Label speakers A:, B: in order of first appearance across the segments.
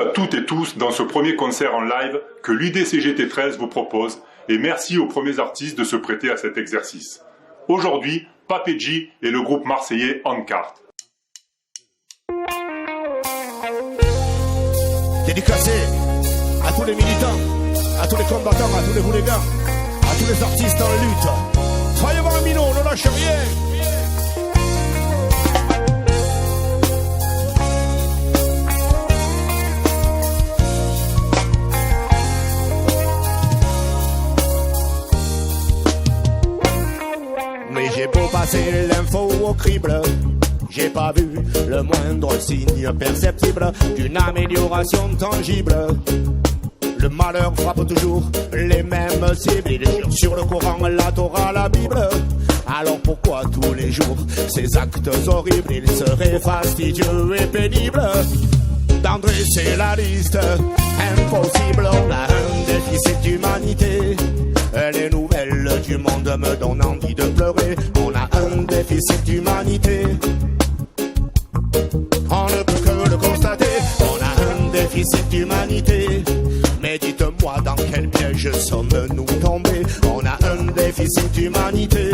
A: à toutes et tous dans ce premier concert en live que l'UDCGT13 vous propose et merci aux premiers artistes de se prêter à cet exercice. Aujourd'hui, Papedji et le groupe marseillais On-Cart.
B: Dédicacé à tous les militants, à tous les combattants, à tous les hooligans, à tous les artistes en lutte. Soyez voir un minot, ne lâchez rien. Mais j'ai beau passer l'info au crible, j'ai pas vu le moindre signe perceptible d'une amélioration tangible. Le malheur frappe toujours les mêmes cibles. Il jure sur le Coran, la Torah, la Bible. Alors pourquoi tous les jours ces actes horribles? Ils seraient fastidieux et pénibles d'en dresser la liste. Impossible, on a un déficit d'humanité. Les nouvelles du monde me donnent envie de pleurer. On a un déficit d'humanité. On ne peut que le constater. On a un déficit d'humanité. Mais dites-moi dans quel piège sommes-nous tombés? On a un déficit d'humanité.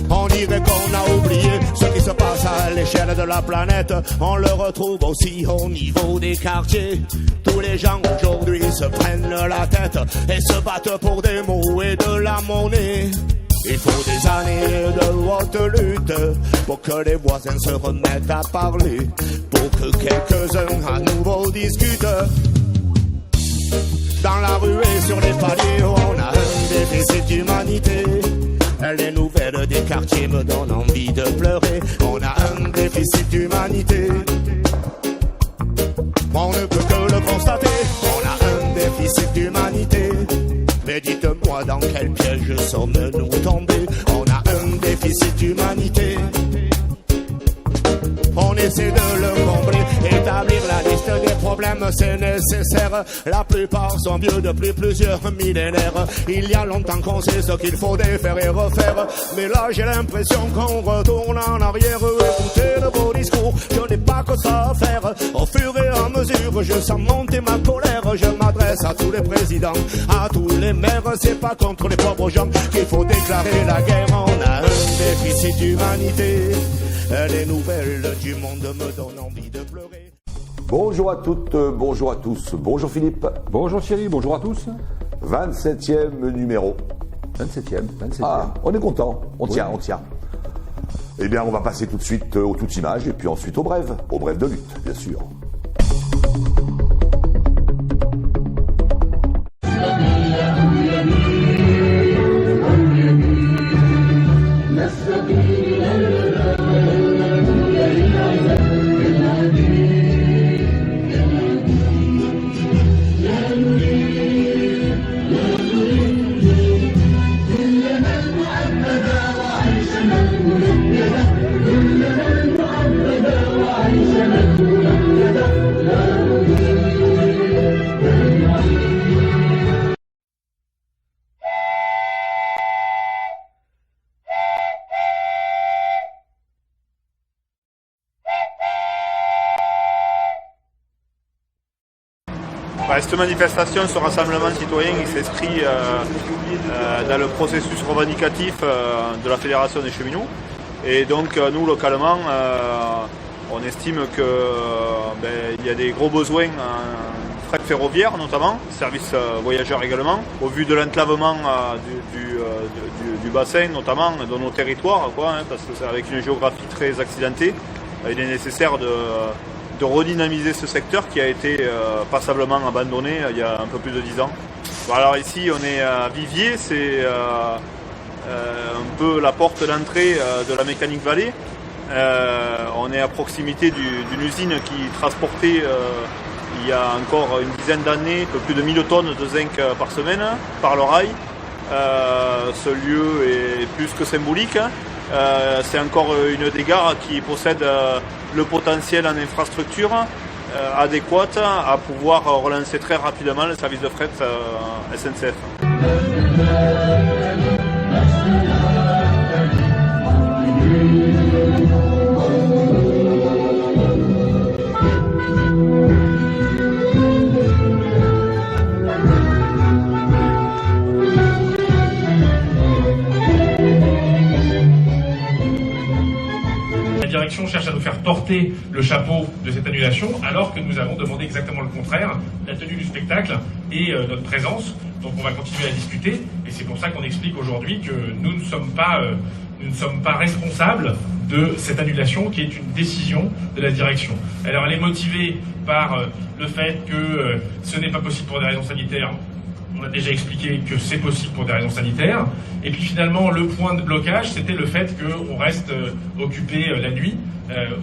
B: On dirait qu'on a oublié ce qui se passe à l'échelle de la planète. On le retrouve aussi au niveau des quartiers. Tous les gens aujourd'hui se prennent la tête et se battent pour des mots et de la monnaie. Il faut des années de haute lutte pour que les voisins se remettent à parler, pour que quelques-uns à nouveau discutent. Dans la rue et sur les paliers, on a un déficit d'humanité. Les nouvelles des quartiers me donnent envie de pleurer. On a un déficit d'humanité. On ne peut que le constater. On a un déficit d'humanité. Mais dites-moi dans quel piège sommes-nous tombés? On a un déficit d'humanité. On essaie de le combler, établir la liste des problèmes, c'est nécessaire. La plupart sont vieux depuis plusieurs millénaires. Il y a longtemps qu'on sait ce qu'il faut défaire et refaire. Mais là j'ai l'impression qu'on retourne en arrière. Écoutez de vos discours, je n'ai pas que ça à faire. Au fur et à mesure, je sens monter ma colère. Je m'adresse à tous les présidents, à tous les maires. C'est pas contre les pauvres gens qu'il faut déclarer la guerre. On a un déficit d'humanité. Les nouvelles du monde me donnent envie de pleurer.
C: Bonjour à toutes, bonjour à tous. Bonjour Philippe.
D: Bonjour Thierry, bonjour à tous.
C: 27e numéro.
D: 27e.
C: Ah, on est content, on tient. Eh bien, on va passer tout de suite aux toutes images et puis ensuite aux brèves de lutte, bien sûr.
E: Cette manifestation, ce rassemblement citoyen, il s'inscrit dans le processus revendicatif de la Fédération des cheminots. Et donc nous, localement, on estime qu'il y a des gros besoins en fret ferroviaire notamment, service voyageurs également, au vu de l'enclavement du bassin notamment, de nos territoires, parce que c'est avec une géographie très accidentée, il est nécessaire de redynamiser ce secteur qui a été passablement abandonné il y a un peu plus de 10 ans. Alors ici on est à Viviers, c'est un peu la porte d'entrée de la Mécanique Vallée. On est à proximité d'une usine qui transportait il y a encore une dizaine d'années un peu plus de 1000 tonnes de zinc par semaine par le rail. Ce lieu est plus que symbolique. C'est encore une des gares qui possède le potentiel en infrastructure adéquate à pouvoir relancer très rapidement le service de fret SNCF.
F: porter le chapeau de cette annulation, alors que nous avons demandé exactement le contraire, la tenue du spectacle et notre présence. Donc on va continuer à discuter, et c'est pour ça qu'on explique aujourd'hui que nous ne sommes pas responsables de cette annulation qui est une décision de la direction. Alors elle est motivée par le fait que ce n'est pas possible pour des raisons sanitaires. On a déjà expliqué que c'est possible pour des raisons sanitaires. Et puis finalement, le point de blocage, c'était le fait qu'on reste occupé la nuit.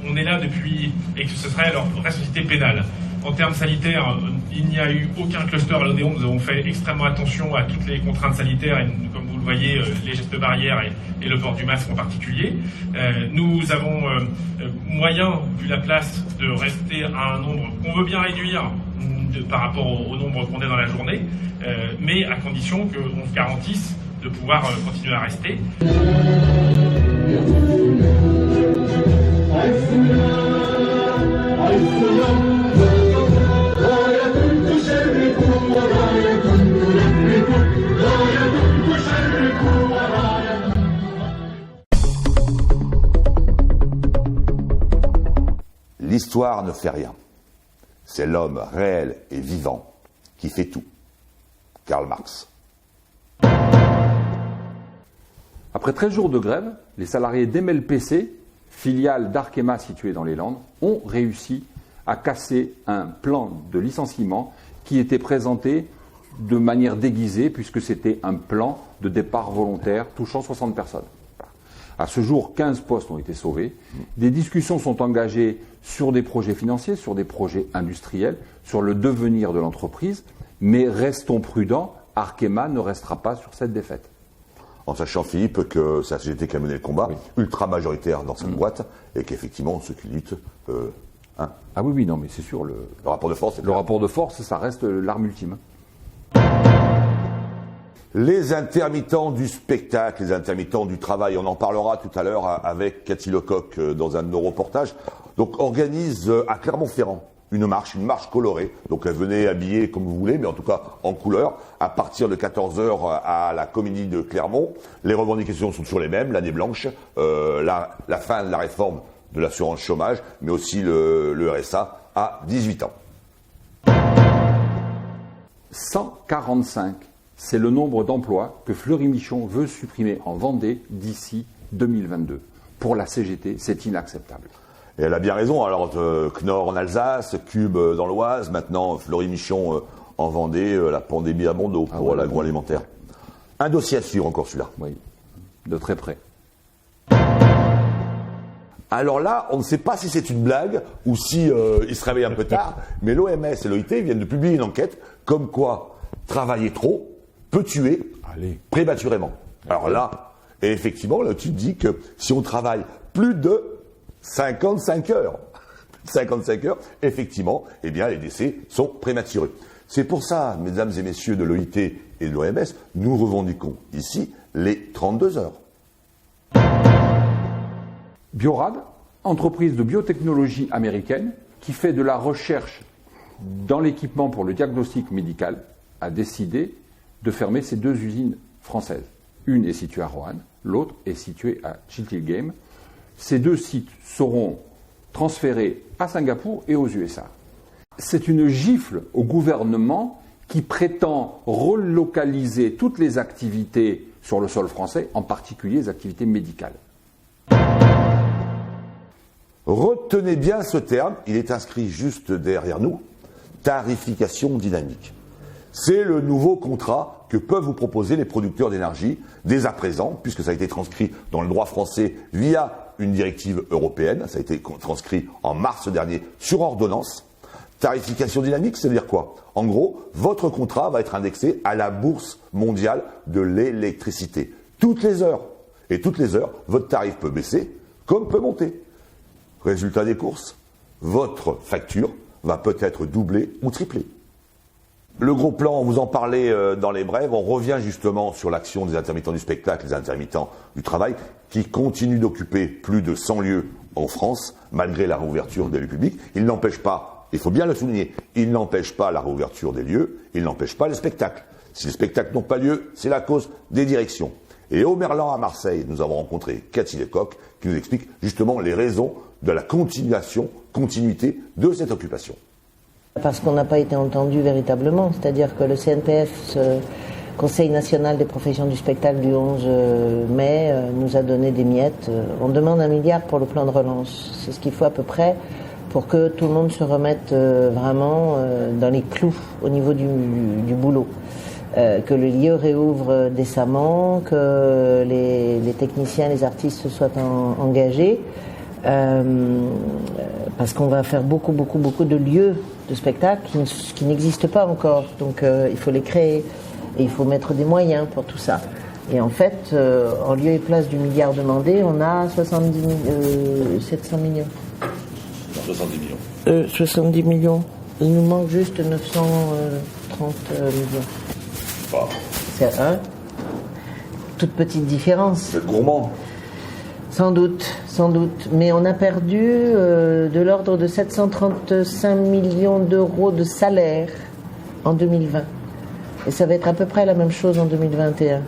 F: On est là depuis, et que ce serait leur responsabilité pénale. En termes sanitaires, il n'y a eu aucun cluster à l'Odéon. Nous avons fait extrêmement attention à toutes les contraintes sanitaires, et comme vous le voyez, les gestes barrières et le port du masque en particulier. Nous avons moyen, vu la place, de rester à un nombre qu'on veut bien réduire par rapport au nombre qu'on est dans la journée, mais à condition qu'on se garantisse de pouvoir continuer à rester.
C: L'histoire ne fait rien. C'est l'homme réel et vivant qui fait tout. Karl Marx.
D: Après 13 jours de grève, les salariés d'MLPC, filiale d'Arkema située dans les Landes, ont réussi à casser un plan de licenciement qui était présenté de manière déguisée puisque c'était un plan de départ volontaire touchant 60 personnes. À ce jour, 15 postes ont été sauvés. Des discussions sont engagées sur des projets financiers, sur des projets industriels, sur le devenir de l'entreprise. Mais restons prudents, Arkema ne restera pas sur cette défaite.
C: En sachant, Philippe, que c'est la CGT qui a mené le combat, ultra majoritaire dans cette boîte, et qu'effectivement, ceux qui luttent...
D: Ah oui, non, mais c'est sûr, le
C: rapport de force,
D: rapport de force, ça reste l'arme ultime.
C: Les intermittents du spectacle, les intermittents du travail, on en parlera tout à l'heure avec Cathy Lecoq dans un de nos reportages, donc organise à Clermont-Ferrand une marche colorée, donc venez habiller comme vous voulez, mais en tout cas en couleur, à partir de 14h à la Comédie de Clermont. Les revendications sont toujours les mêmes, l'année blanche, la fin de la réforme de l'assurance chômage, mais aussi le RSA à 18 ans.
D: 145. C'est le nombre d'emplois que Fleury-Michon veut supprimer en Vendée d'ici 2022. Pour la CGT, c'est inacceptable.
C: Et elle a bien raison. Alors, Knorr en Alsace, Cube dans l'Oise, maintenant Fleury-Michon en Vendée, la pandémie à Bordeaux pour l'agroalimentaire. Un dossier à suivre encore celui-là.
D: Oui, de très près.
C: Alors là, on ne sait pas si c'est une blague ou si il se réveille un peu tard, mais l'OMS et l'OIT viennent de publier une enquête comme quoi travailler trop peut tuer prématurément. Alors là, et effectivement, là, tu dis que si on travaille plus de 55 heures, effectivement, eh bien, les décès sont prématurés. C'est pour ça, mesdames et messieurs de l'OIT et de l'OMS, nous revendiquons ici les 32 heures.
D: Biorad, entreprise de biotechnologie américaine qui fait de la recherche dans l'équipement pour le diagnostic médical, a décidé de fermer ses 2 usines françaises. Une est située à Roanne, l'autre est située à Chiltilgame. Ces 2 sites seront transférés à Singapour et aux USA. C'est une gifle au gouvernement qui prétend relocaliser toutes les activités sur le sol français, en particulier les activités médicales.
C: Retenez bien ce terme, il est inscrit juste derrière nous, tarification dynamique. C'est le nouveau contrat que peuvent vous proposer les producteurs d'énergie dès à présent, puisque ça a été transcrit dans le droit français via une directive européenne, ça a été transcrit en mars dernier sur ordonnance. Tarification dynamique, ça veut dire quoi? En gros, votre contrat va être indexé à la bourse mondiale de l'électricité. Toutes les heures. Et toutes les heures, votre tarif peut baisser comme peut monter. Résultat des courses, votre facture va peut-être doubler ou tripler. Le gros plan, on vous en parlait dans les brèves, on revient justement sur l'action des intermittents du spectacle, des intermittents du travail, qui continuent d'occuper plus de 100 lieux en France, malgré la réouverture des lieux publics. Il n'empêche pas, il faut bien le souligner, il n'empêche pas la réouverture des lieux, il n'empêche pas les spectacles. Si les spectacles n'ont pas lieu, c'est la cause des directions. Et au Merlan à Marseille, nous avons rencontré Cathy Lecoq, qui nous explique justement les raisons de la continuité de cette occupation.
G: Parce qu'on n'a pas été entendu véritablement, c'est-à-dire que le CNPF, ce Conseil national des professions du spectacle du 11 mai, nous a donné des miettes. On demande 1 milliard pour le plan de relance. C'est ce qu'il faut à peu près pour que tout le monde se remette vraiment dans les clous au niveau du boulot. Que le lieu réouvre décemment, que les techniciens, les artistes se soient engagés, parce qu'on va faire beaucoup de lieux de spectacle qui n'existent pas encore. Donc il faut les créer et il faut mettre des moyens pour tout ça. Et en fait, en lieu et place du milliard demandé, on a 700 millions.
C: 70 millions.
G: 70 millions. Il nous manque juste 930 millions.
C: Bah.
G: C'est toute petite différence.
C: Vous êtes gourmand.
G: Sans doute. Mais on a perdu de l'ordre de 735 millions d'euros de salaire en 2020. Et ça va être à peu près la même chose en 2021.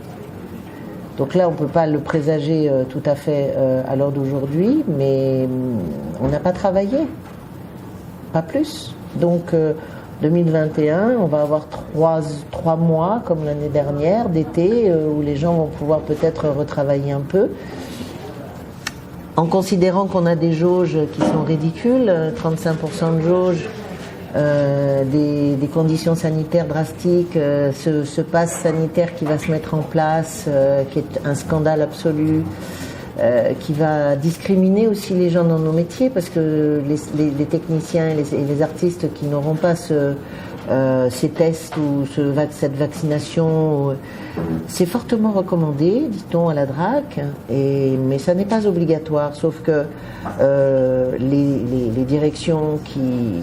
G: Donc là, on ne peut pas le présager tout à fait à l'heure d'aujourd'hui, mais on n'a pas travaillé. Pas plus. Donc 2021, on va avoir trois mois, comme l'année dernière, d'été, où les gens vont pouvoir peut-être retravailler un peu. En considérant qu'on a des jauges qui sont ridicules, 35% de jauge, des conditions sanitaires drastiques, ce pass sanitaire qui va se mettre en place, qui est un scandale absolu, qui va discriminer aussi les gens dans nos métiers, parce que les techniciens et les artistes qui n'auront pas ces tests ou cette vaccination, c'est fortement recommandé, dit-on à la DRAC, mais ça n'est pas obligatoire, sauf que les directions qui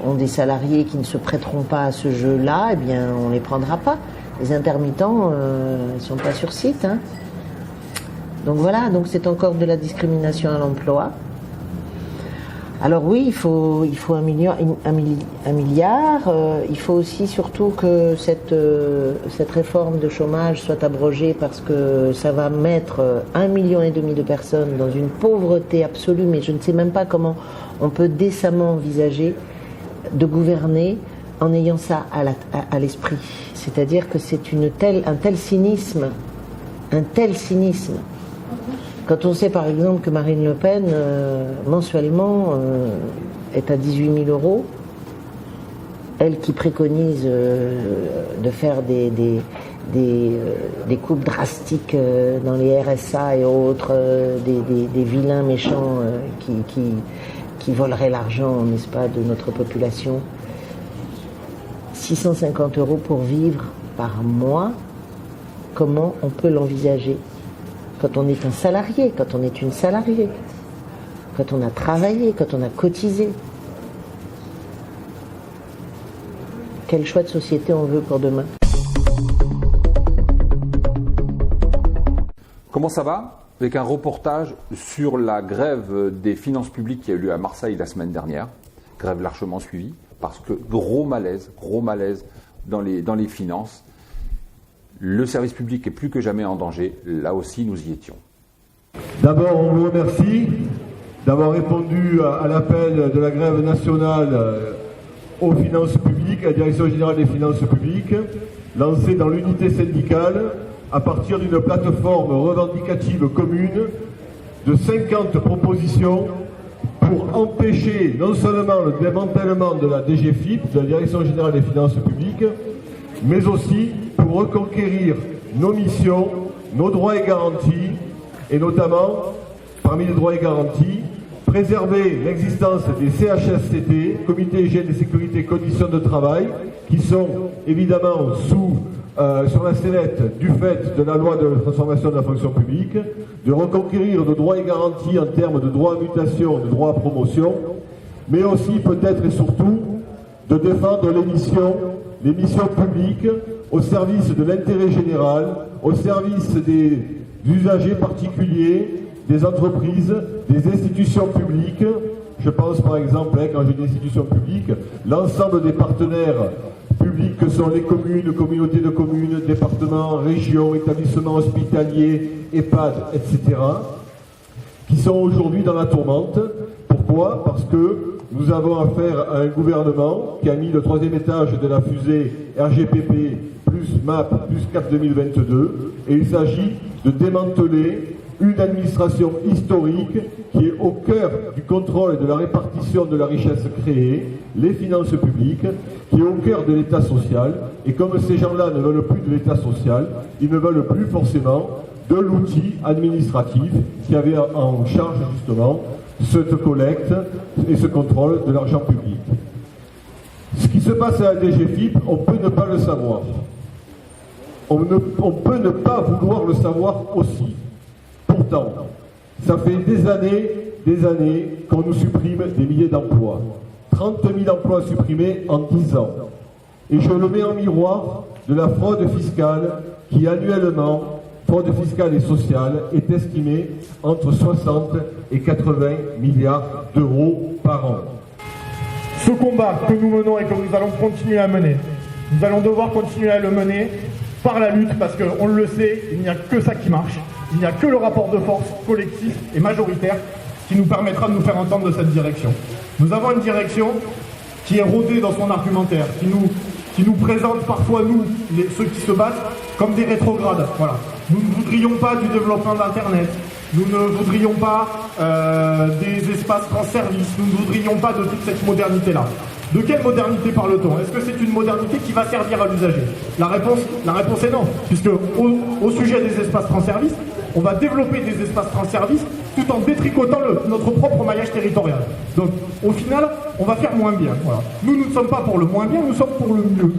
G: ont des salariés qui ne se prêteront pas à ce jeu-là, eh bien on les prendra pas. Les intermittents ne sont pas sur site. Hein. Donc voilà, donc c'est encore de la discrimination à l'emploi. Alors oui, il faut un milliard. Il faut aussi surtout que cette réforme de chômage soit abrogée, parce que ça va mettre 1,5 million de personnes dans une pauvreté absolue, mais je ne sais même pas comment on peut décemment envisager de gouverner en ayant ça à l'esprit. C'est-à-dire que c'est un tel cynisme. Quand on sait par exemple que Marine Le Pen, mensuellement, est à 18 000 euros, elle qui préconise de faire des coupes drastiques dans les RSA et autres, des vilains méchants qui voleraient l'argent, n'est-ce pas, de notre population. 650 euros pour vivre par mois, comment on peut l'envisager ? Quand on est un salarié, quand on est une salariée, quand on a travaillé, quand on a cotisé. Quel choix de société on veut pour demain ?
D: Comment ça va ? Avec un reportage sur la grève des finances publiques qui a eu lieu à Marseille la semaine dernière. Grève largement suivie, parce que gros malaise dans les finances. Le service public est plus que jamais en danger. Là aussi, nous y étions.
H: D'abord, on vous remercie d'avoir répondu à l'appel de la grève nationale aux finances publiques, à la Direction générale des finances publiques, lancée dans l'unité syndicale à partir d'une plateforme revendicative commune de 50 propositions pour empêcher non seulement le démantèlement de la DGFiP, de la Direction générale des finances publiques, mais aussi pour reconquérir nos missions, nos droits et garanties, et notamment, parmi les droits et garanties, préserver l'existence des CHSCT, Comité Hygiène et Sécurité Conditions de Travail, qui sont évidemment sur la sellette du fait de la loi de transformation de la fonction publique, de reconquérir nos droits et garanties en termes de droits à mutation, de droits à promotion, mais aussi peut-être et surtout de défendre les missions publiques au service de l'intérêt général, au service des usagers particuliers, des entreprises, des institutions publiques. Je pense par exemple, quand je dis institutions publiques, l'ensemble des partenaires publics que sont les communes, communautés de communes, départements, régions, établissements hospitaliers, EHPAD, etc., qui sont aujourd'hui dans la tourmente Pourquoi ? Parce que nous avons affaire à un gouvernement qui a mis le 3e étage de la fusée RGPP plus MAP plus CAP 2022 et il s'agit de démanteler une administration historique qui est au cœur du contrôle et de la répartition de la richesse créée, les finances publiques, qui est au cœur de l'État social. Et comme ces gens-là ne veulent plus de l'État social, ils ne veulent plus forcément de l'outil administratif qui avait en charge justement cette collecte et ce contrôle de l'argent public. Ce qui se passe à la DGFiP, on peut ne pas le savoir. On peut ne pas vouloir le savoir aussi. Pourtant, ça fait des années qu'on nous supprime des milliers d'emplois. 30 000 emplois supprimés en 10 ans. Et je le mets en miroir de la fraude fiscale qui annuellement, fraude fiscale et sociale, est estimée entre 60 et 80 milliards d'euros par an.
I: Ce combat que nous menons et que nous allons continuer à mener, nous allons devoir continuer à le mener par la lutte parce qu'on le sait, il n'y a que ça qui marche. Il n'y a que le rapport de force collectif et majoritaire qui nous permettra de nous faire entendre de cette direction. Nous avons une direction qui est rodée dans son argumentaire, qui nous présente parfois, nous, ceux qui se battent, comme des rétrogrades. Voilà. Nous ne voudrions pas du développement d'Internet, nous ne voudrions pas des espaces France Service, nous ne voudrions pas de toute cette modernité-là. De quelle modernité parle-t-on ? Est-ce que c'est une modernité qui va servir à l'usager ? La réponse est non, puisque au sujet des espaces France Service, on va développer des espaces France Service tout en détricotant notre propre maillage territorial. Donc, au final, on va faire moins bien. Voilà. Nous ne sommes pas pour le moins bien, nous sommes pour le mieux.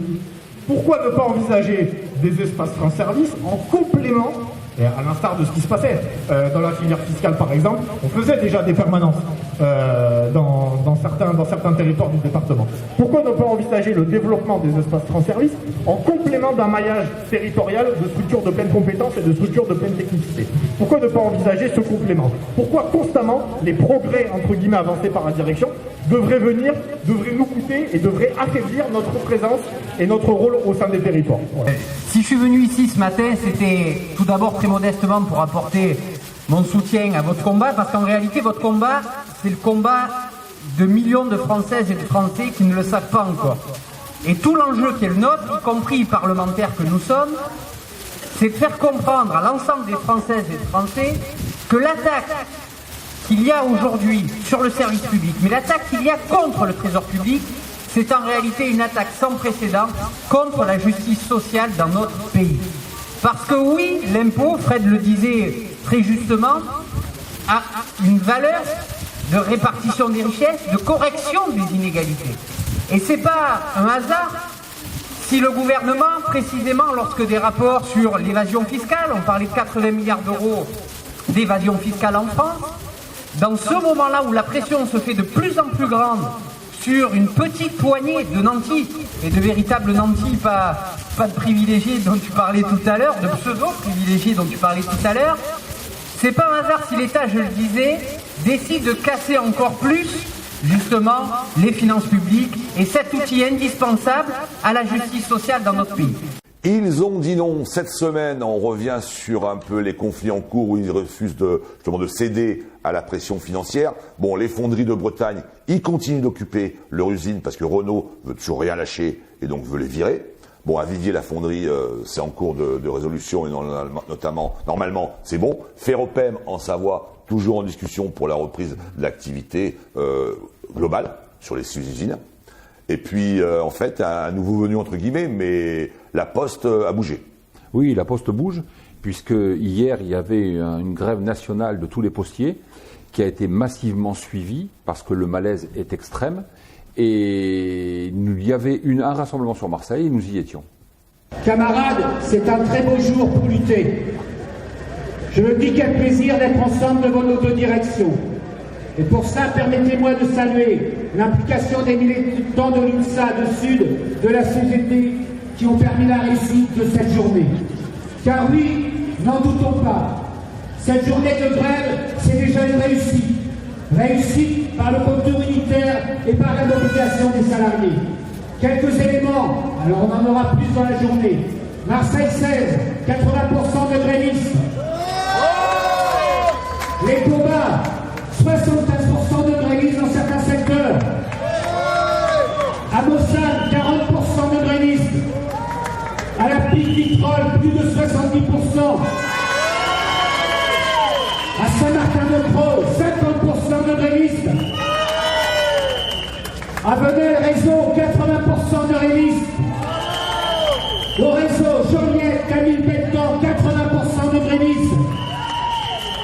I: Pourquoi ne pas envisager des espaces France Service en complément, et à l'instar de ce qui se passait dans la filière fiscale par exemple, on faisait déjà des permanences dans certains territoires du département. Pourquoi ne pas envisager le développement des espaces France Service en complément d'un maillage territorial de structures de pleine compétence et de structures de pleine technicité ? Pourquoi ne pas envisager ce complément ? Pourquoi constamment les progrès entre guillemets avancés par la direction devraient nous coûter et devraient affaiblir notre présence et notre rôle au sein des territoires ? Voilà.
J: Si je suis venu ici ce matin, c'était tout d'abord très modestement pour apporter mon soutien à votre combat, parce qu'en réalité, votre combat, c'est le combat de millions de Françaises et de Français qui ne le savent pas encore. Et tout l'enjeu qui est le nôtre, y compris parlementaires que nous sommes, c'est de faire comprendre à l'ensemble des Françaises et des Français que l'attaque qu'il y a aujourd'hui sur le service public, mais l'attaque qu'il y a contre le trésor public, c'est en réalité une attaque sans précédent contre la justice sociale dans notre pays. Parce que oui, l'impôt, Fred le disait très justement, a une valeur de répartition des richesses, de correction des inégalités. Et c'est pas un hasard si le gouvernement, précisément lorsque des rapports sur l'évasion fiscale, on parlait de 80 milliards d'euros d'évasion fiscale en France, dans ce moment-là où la pression se fait de plus en plus grande sur une petite poignée de nantis, et de véritables nantis, pas de privilégiés dont tu parlais tout à l'heure, de pseudo-privilégiés dont tu parlais tout à l'heure, c'est pas un hasard si l'État, je le disais, décide de casser encore plus, justement, les finances publiques et cet outil indispensable à la justice sociale dans notre pays.
C: Ils ont dit non. Cette semaine, on revient sur un peu les conflits en cours où ils refusent de céder à la pression financière. Bon, les fonderies de Bretagne, ils continuent d'occuper leur usine parce que Renault veut toujours rien lâcher et donc veut les virer. Bon, à Vivier, la fonderie, c'est en cours de résolution et notamment, normalement, c'est bon. Ferropem, en Savoie, toujours en discussion pour la reprise de l'activité globale sur les usines. Et puis, en fait, un nouveau venu, entre guillemets, mais la Poste a bougé.
D: Oui, la Poste bouge, puisque hier, il y avait une grève nationale de tous les postiers qui a été massivement suivie parce que le malaise est extrême. Et il y avait un rassemblement sur Marseille et nous y étions.
K: Camarades, c'est un très beau jour pour lutter. Je me dis quel plaisir d'être ensemble devant nos deux directions. Et pour ça, permettez-moi de saluer l'implication des militants de l'UNSA, de Sud, de la CGT, qui ont permis la réussite de cette journée. Car oui, n'en doutons pas, cette journée de grève, c'est déjà une réussite. Réussite par le contour unitaire et par la mobilisation des salariés. Quelques éléments, alors on en aura plus dans la journée. Marseille 16, 80% de grévistes. Les combats, 75% de grévistes. Pro, 50% de grévistes. À Venelle Réseau, 80% de grévistes. Au réseau Joliette, Camille Benton, 80% de grévistes.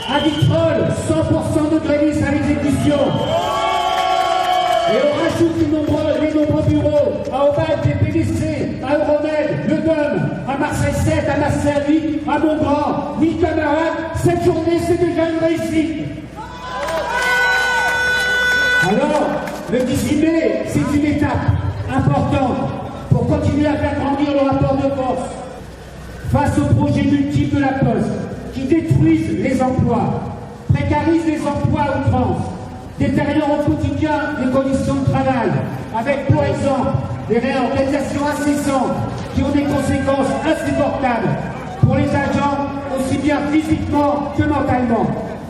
K: À Vitrolles, 100% de grévistes à l'exécution. Et on rajoute les nombreux bureaux à Aubin, des PDC, à Euromed, Le Dôme, à Marseille 7, à Marseille 8, à Montgrand. Oui, camarades, cette journée, c'est déjà une réussite. Alors, le 18 mai, c'est une étape importante pour continuer à faire grandir le rapport de force face aux projets multiples de la Poste qui détruisent les emplois, précarisent les emplois à outrance, détériorent au quotidien les conditions de travail, avec par exemple des réorganisations incessantes qui ont des conséquences insupportables pour les agents, aussi bien physiquement que mentalement,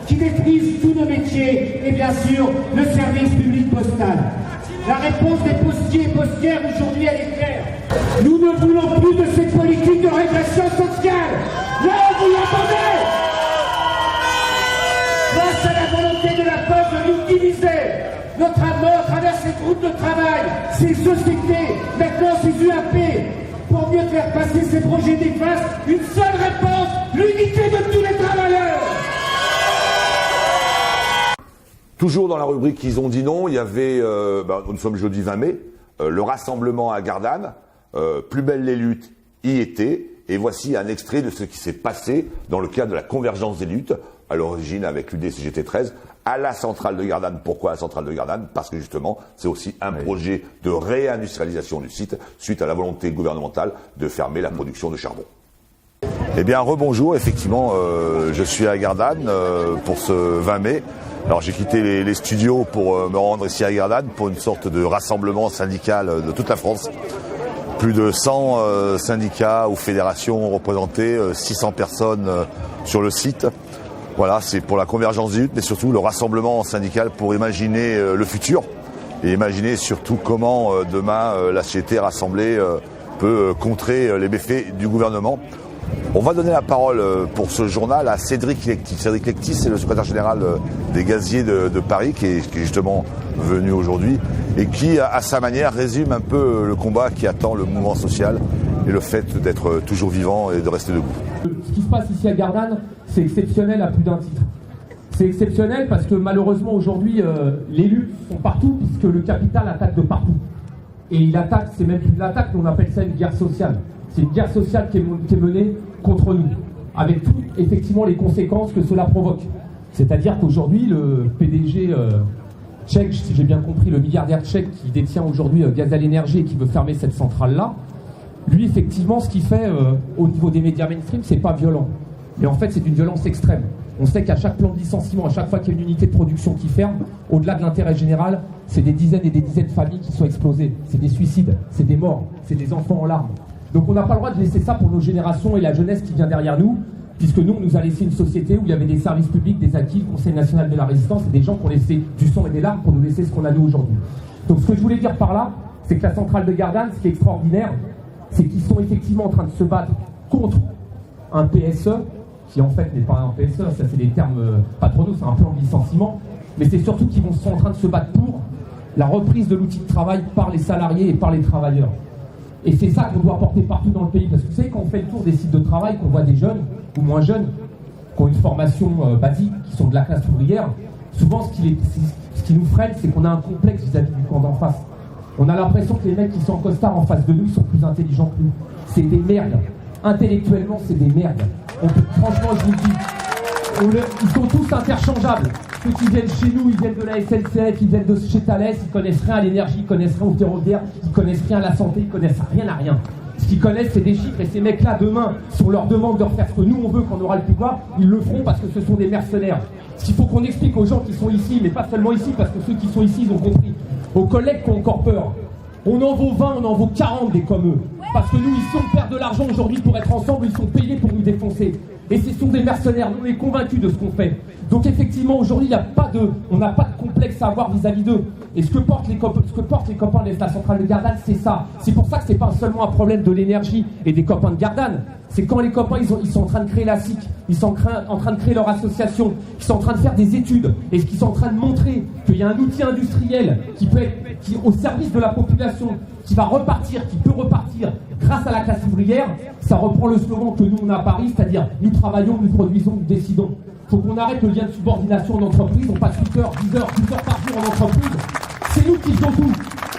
K: qui détruisent tous nos métiers et bien sûr le service public postal. La réponse des postiers et postières aujourd'hui, elle est claire. Nous ne voulons plus de cette politique de régression sociale. Là, vous l'entendez. Face à la volonté de la Poste de nous diviser, notamment à travers ces groupes de travail, ces sociétés, maintenant ces UAP, pour mieux faire passer ces projets néfastes, une seule réponse, l'unité de tous les travailleurs.
C: Toujours dans la rubrique Ils ont dit non, il y avait, nous sommes jeudi 20 mai, le rassemblement à Gardanne, Plus belle les luttes y étaient, et voici un extrait de ce qui s'est passé dans le cadre de la convergence des luttes, à l'origine avec l'UDCGT 13, à la centrale de Gardanne. Pourquoi la centrale de Gardanne? Parce que justement, c'est aussi un projet de réindustrialisation du site, suite à la volonté gouvernementale de fermer la production de charbon. Eh bien, rebonjour, effectivement, je suis à Gardanne pour ce 20 mai. Alors j'ai quitté les studios pour me rendre ici à Gardanne pour une sorte de rassemblement syndical de toute la France. Plus de 100 syndicats ou fédérations représentés, 600 personnes sur le site. Voilà, c'est pour la convergence des luttes, mais surtout le rassemblement syndical pour imaginer le futur et imaginer surtout comment demain la société rassemblée peut contrer les méfaits du gouvernement. On va donner la parole pour ce journal à Cédric Lectis. Cédric Lectis, c'est le secrétaire général des gaziers de Paris, qui est justement venu aujourd'hui et qui, à sa manière, résume un peu le combat qui attend le mouvement social et le fait d'être toujours vivant et de rester debout.
L: Ce qui se passe ici à Gardanne, c'est exceptionnel à plus d'un titre. C'est exceptionnel parce que malheureusement aujourd'hui, les luttes sont partout puisque le capital attaque de partout. Et il attaque, c'est même plus de l'attaque, on appelle ça une guerre sociale. C'est une guerre sociale qui est menée contre nous, avec toutes effectivement les conséquences que cela provoque. C'est-à-dire qu'aujourd'hui, le PDG tchèque, si j'ai bien compris, le milliardaire tchèque qui détient aujourd'hui Gazal Énergie et qui veut fermer cette centrale-là, lui, effectivement, ce qu'il fait au niveau des médias mainstream, c'est pas violent. Mais en fait, c'est une violence extrême. On sait qu'à chaque plan de licenciement, à chaque fois qu'il y a une unité de production qui ferme, au-delà de l'intérêt général, c'est des dizaines et des dizaines de familles qui sont explosées. C'est des suicides, c'est des morts, c'est des enfants en larmes. Donc on n'a pas le droit de laisser ça pour nos générations et la jeunesse qui vient derrière nous, puisque nous, on nous a laissé une société où il y avait des services publics, des acquis, le Conseil national de la résistance, et des gens qui ont laissé du sang et des larmes pour nous laisser ce qu'on a nous aujourd'hui. Donc ce que je voulais dire par là, c'est que la centrale de Gardanne, ce qui est extraordinaire, c'est qu'ils sont effectivement en train de se battre contre un PSE, qui en fait n'est pas un PSE, ça c'est des termes patronaux, c'est un plan de licenciement, mais c'est surtout qu'ils sont en train de se battre pour la reprise de l'outil de travail par les salariés et par les travailleurs. Et c'est ça qu'on doit porter partout dans le pays, parce que vous savez, quand on fait le tour des sites de travail, qu'on voit des jeunes, ou moins jeunes, qui ont une formation basique, qui sont de la classe ouvrière, souvent ce qui nous freine, c'est qu'on a un complexe vis-à-vis du camp d'en face. On a l'impression que les mecs qui sont en costard en face de nous sont plus intelligents que nous. C'est des merdes. Intellectuellement, c'est des merdes. Franchement, je vous le dis. Ils sont tous interchangeables. Ceux qui viennent chez nous, ils viennent de la SNCF, ils viennent de chez Thales, ils connaissent rien à l'énergie, ils connaissent rien au ferroviaire, ils connaissent rien à la santé, ils connaissent rien à rien. Ce qu'ils connaissent, c'est des chiffres. Et ces mecs-là, demain, si on leur demande de refaire ce que nous, on veut quand on aura le pouvoir, ils le feront parce que ce sont des mercenaires. Ce qu'il faut qu'on explique aux gens qui sont ici, mais pas seulement ici, parce que ceux qui sont ici, ils ont compris. Aux collègues qui ont encore peur. On en vaut 20, on en vaut 40 des comme eux. Parce que nous, ils sont perdre de l'argent aujourd'hui pour être ensemble, ils sont payés pour nous défoncer. Et ce sont des mercenaires, nous on est convaincus de ce qu'on fait. Donc effectivement, aujourd'hui, on n'a pas de complexe à avoir vis-à-vis d'eux. Et ce que portent les copains de la centrale de Gardanne, c'est ça. C'est pour ça que c'est pas seulement un problème de l'énergie et des copains de Gardanne. C'est quand les copains, ils sont en train de créer la SIC, ils sont en train de créer leur association, ils sont en train de faire des études, et qu'ils sont en train de montrer qu'il y a un outil industriel qui peut être au service de la population, qui peut repartir grâce à la classe ouvrière. Ça reprend le slogan que nous on a à Paris, c'est-à-dire nous travaillons, nous produisons, nous décidons. Il faut qu'on arrête le lien de subordination en entreprise. On passe 8 heures, 10 heures par jour en entreprise. C'est nous qui faisons tout.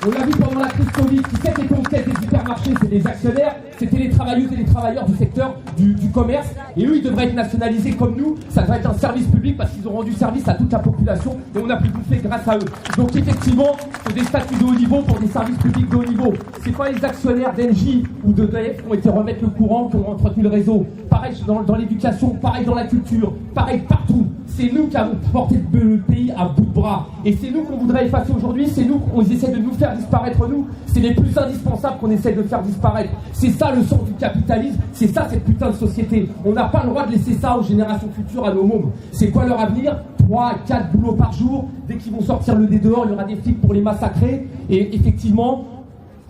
L: On l'a vu pendant la crise Covid. Qui sait les conquêtes des hypermarchés, c'est des actionnaires. C'était les travailleuses et les travailleurs du secteur du commerce. Et eux, ils devraient être nationalisés comme nous. Ça devrait être un service public parce qu'ils ont rendu service à toute la population. Et on a pu bouffer grâce à eux. Donc effectivement, c'est des statuts de haut niveau pour des services publics de haut niveau. C'est pas les actionnaires d'Engie ou d'EDF qui ont été remettre le courant, qui ont entretenu le réseau. Pareil dans l'éducation, pareil dans la culture, pareil partout. C'est nous qui avons porté le pays à bout de bras. Et c'est nous qu'on voudrait effacer aujourd'hui. C'est nous qu'on essaie de nous faire disparaître, nous. C'est les plus indispensables qu'on essaie de faire disparaître. C'est ça le sens du capitalisme. C'est ça cette putain de société. On n'a pas le droit de laisser ça aux générations futures, à nos mômes. C'est quoi leur avenir ? 3, 4 boulots par jour. Dès qu'ils vont sortir le nez dehors, il y aura des flics pour les massacrer. Et effectivement,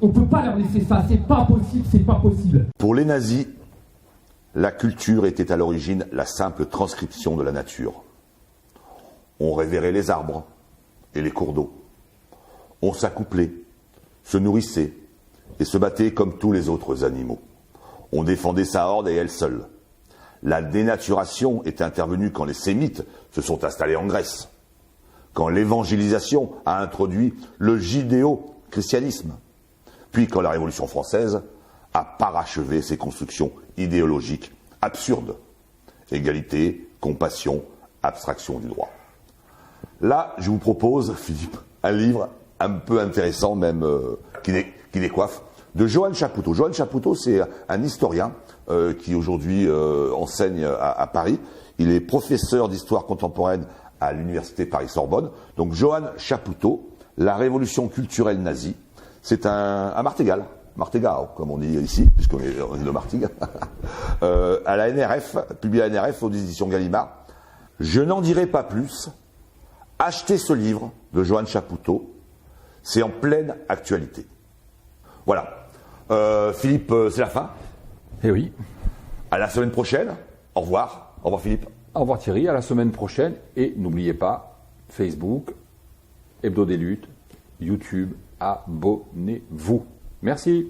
L: on ne peut pas leur laisser ça. C'est pas possible, c'est pas possible.
C: Pour les nazis, la culture était à l'origine la simple transcription de la nature. On révérait les arbres et les cours d'eau. On s'accouplait, se nourrissait et se battait comme tous les autres animaux. On défendait sa horde et elle seule. La dénaturation est intervenue quand les sémites se sont installés en Grèce, quand l'évangélisation a introduit le judéo-christianisme, puis quand la Révolution française a parachevé ses constructions idéologiques absurdes. Égalité, compassion, abstraction du droit. Là, je vous propose, Philippe, un livre un peu intéressant, même qui décoiffe, de Johan Chapoutot. Johan Chapoutot, c'est un historien qui aujourd'hui enseigne à Paris. Il est professeur d'histoire contemporaine à l'université Paris-Sorbonne. Donc Johan Chapoutot, La révolution culturelle nazie, c'est un Martégal, Martégao, comme on dit ici, puisqu'on est de Martigues, à la NRF, publié à la NRF aux éditions Gallimard. Je n'en dirai pas plus. Achetez ce livre de Johan Chapoutot, c'est en pleine actualité. Voilà. Philippe, c'est la fin.
D: Eh oui.
C: À la semaine prochaine. Au revoir. Au revoir Philippe.
D: Au revoir Thierry, à la semaine prochaine. Et n'oubliez pas, Facebook, Hebdo des luttes, YouTube, abonnez-vous. Merci.